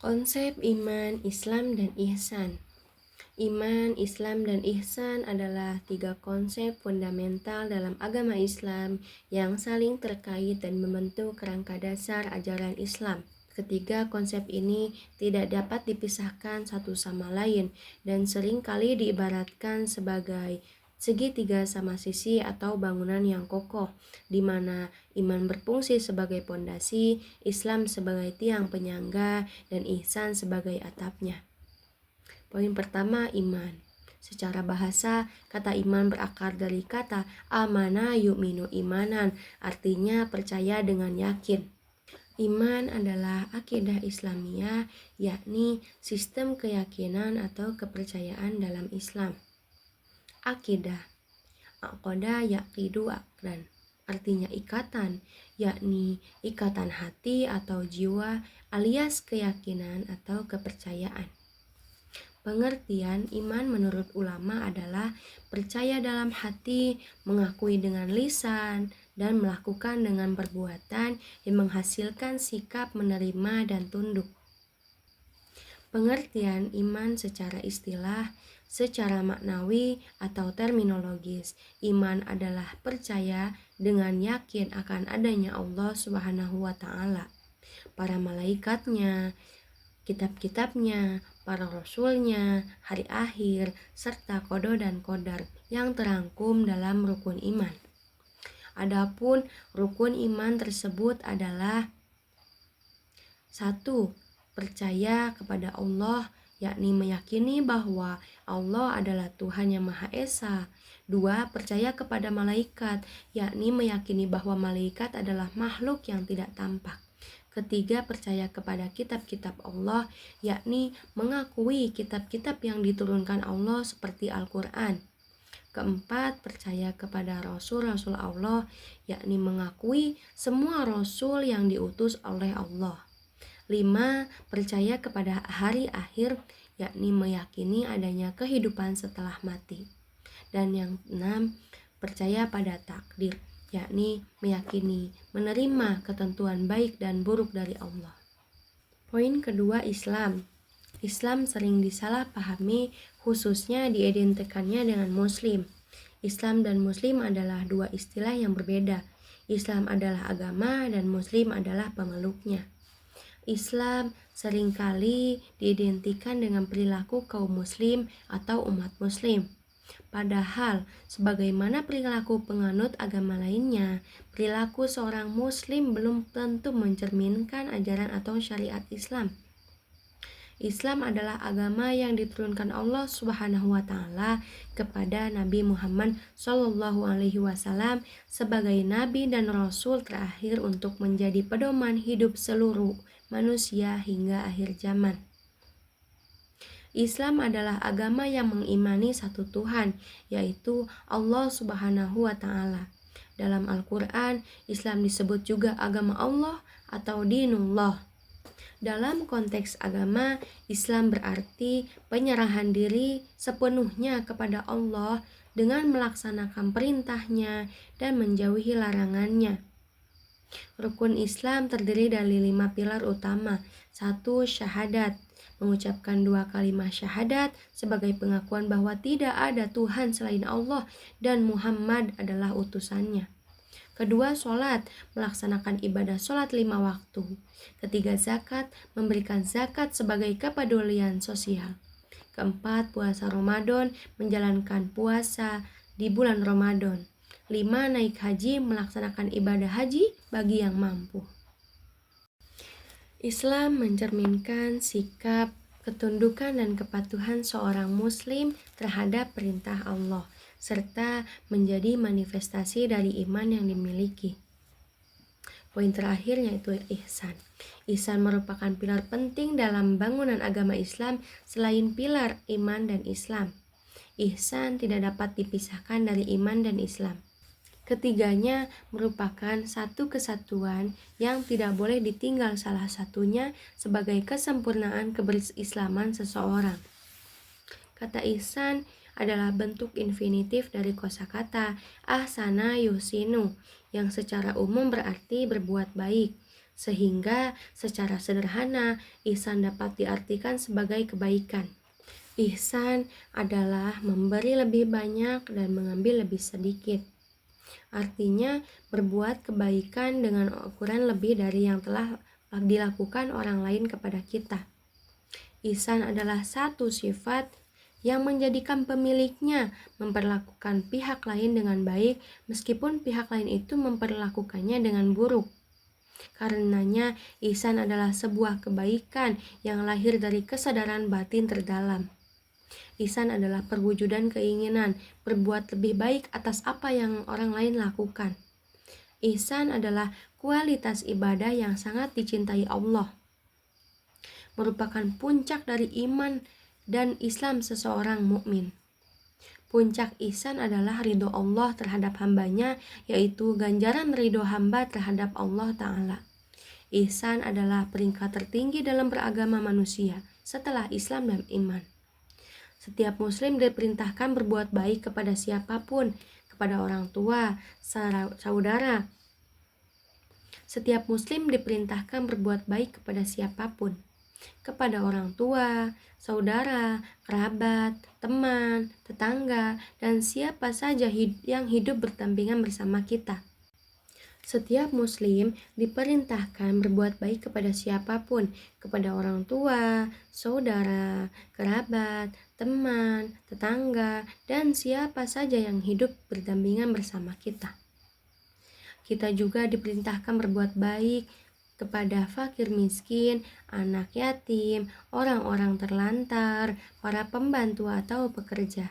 Konsep iman, Islam, dan ihsan. Iman, Islam, dan ihsan adalah 3 konsep fundamental dalam agama Islam yang saling terkait dan membentuk kerangka dasar ajaran Islam. Ketiga konsep ini tidak dapat dipisahkan satu sama lain dan seringkali diibaratkan sebagai segitiga sama sisi atau bangunan yang kokoh, di mana iman berfungsi sebagai pondasi, Islam sebagai tiang penyangga, dan ihsan sebagai atapnya. Poin pertama, iman. Secara bahasa, kata iman berakar dari kata amana yu'minu imanan, artinya percaya dengan yakin. Iman adalah akidah Islamiyah, yakni sistem keyakinan atau kepercayaan dalam Islam. Akidah, aqoda yaqidu akdan, artinya ikatan, yakni ikatan hati atau jiwa alias keyakinan atau kepercayaan. Pengertian iman menurut ulama adalah percaya dalam hati, mengakui dengan lisan, dan melakukan dengan perbuatan yang menghasilkan sikap menerima dan tunduk. Pengertian iman secara istilah, secara maknawi atau terminologis, iman adalah percaya dengan yakin akan adanya Allah Subhanahu wa Ta'ala, para malaikatnya, kitab-kitabnya, para rasulnya, hari akhir, serta qada dan qadar yang terangkum dalam rukun iman. Adapun rukun iman tersebut adalah 1. Percaya kepada Allah, yakni meyakini bahwa Allah adalah Tuhan yang Maha Esa. 2. Percaya kepada malaikat, yakni meyakini bahwa malaikat adalah makhluk yang tidak tampak. Ketiga, percaya kepada kitab-kitab Allah, yakni mengakui kitab-kitab yang diturunkan Allah seperti Al-Quran. Keempat, percaya kepada Rasul-Rasul Allah, yakni mengakui semua Rasul yang diutus oleh Allah. 5. Percaya kepada hari akhir, yakni meyakini adanya kehidupan setelah mati. Dan yang 6, percaya pada takdir, yakni meyakini menerima ketentuan baik dan buruk dari Allah. Poin kedua, Islam. Islam sering disalahpahami, khususnya diidentikannya dengan Muslim. Islam dan Muslim adalah dua istilah yang berbeda. Islam adalah agama dan Muslim adalah pemeluknya. Islam seringkali diidentikan dengan perilaku kaum Muslim atau umat Muslim. Padahal, sebagaimana perilaku penganut agama lainnya, perilaku seorang Muslim belum tentu mencerminkan ajaran atau syariat Islam. Islam adalah agama yang diturunkan Allah Subhanahu wa Ta'ala kepada Nabi Muhammad SAW sebagai Nabi dan Rasul terakhir untuk menjadi pedoman hidup seluruh manusia hingga akhir zaman. Islam adalah agama yang mengimani satu Tuhan, yaitu Allah Subhanahu wa Ta'ala. Dalam Al-Quran, Islam disebut juga agama Allah atau dinullah. Dalam konteks agama, Islam berarti penyerahan diri sepenuhnya kepada Allah dengan melaksanakan perintahnya dan menjauhi larangannya. Rukun Islam terdiri dari 5 pilar utama. 1. Syahadat, mengucapkan 2 kalimat syahadat sebagai pengakuan bahwa tidak ada Tuhan selain Allah dan Muhammad adalah utusannya. Kedua, sholat, melaksanakan ibadah sholat 5 waktu. Ketiga, zakat, memberikan zakat sebagai kepedulian sosial. Keempat, puasa Ramadan, menjalankan puasa di bulan Ramadan. 5. Naik haji, melaksanakan ibadah haji bagi yang mampu. Islam mencerminkan sikap, ketundukan dan kepatuhan seorang muslim terhadap perintah Allah, serta menjadi manifestasi dari iman yang dimiliki. Poin terakhir yaitu ihsan. Ihsan merupakan pilar penting dalam bangunan agama Islam selain pilar iman dan Islam. Ihsan tidak dapat dipisahkan dari iman dan Islam. Ketiganya merupakan satu kesatuan yang tidak boleh ditinggal salah satunya sebagai kesempurnaan keberislaman seseorang. Kata ihsan adalah bentuk infinitif dari kosakata ahsana yuhsinu yang secara umum berarti berbuat baik. Sehingga secara sederhana, ihsan dapat diartikan sebagai kebaikan. Ihsan adalah memberi lebih banyak dan mengambil lebih sedikit. Artinya, berbuat kebaikan dengan ukuran lebih dari yang telah dilakukan orang lain kepada kita. Ihsan adalah satu sifat yang menjadikan pemiliknya memperlakukan pihak lain dengan baik meskipun pihak lain itu memperlakukannya dengan buruk. Karenanya, ihsan adalah sebuah kebaikan yang lahir dari kesadaran batin terdalam. Ihsan adalah perwujudan keinginan berbuat lebih baik atas apa yang orang lain lakukan. Ihsan adalah kualitas ibadah yang sangat dicintai Allah, merupakan puncak dari iman dan Islam seseorang mukmin. Puncak ihsan adalah ridho Allah terhadap hambanya, yaitu ganjaran ridho hamba terhadap Allah Ta'ala. Ihsan adalah peringkat tertinggi dalam beragama manusia setelah Islam dan iman. Setiap muslim diperintahkan berbuat baik kepada siapapun, kepada orang tua, saudara. Setiap muslim diperintahkan berbuat baik kepada siapapun, kepada orang tua, saudara, kerabat, teman, tetangga, dan siapa saja yang hidup berdampingan bersama kita. Setiap muslim diperintahkan berbuat baik kepada siapapun, kepada orang tua, saudara, kerabat, teman, tetangga, dan siapa saja yang hidup berdampingan bersama kita. Kita juga diperintahkan berbuat baik kepada fakir miskin, anak yatim, orang-orang terlantar, para pembantu atau pekerja.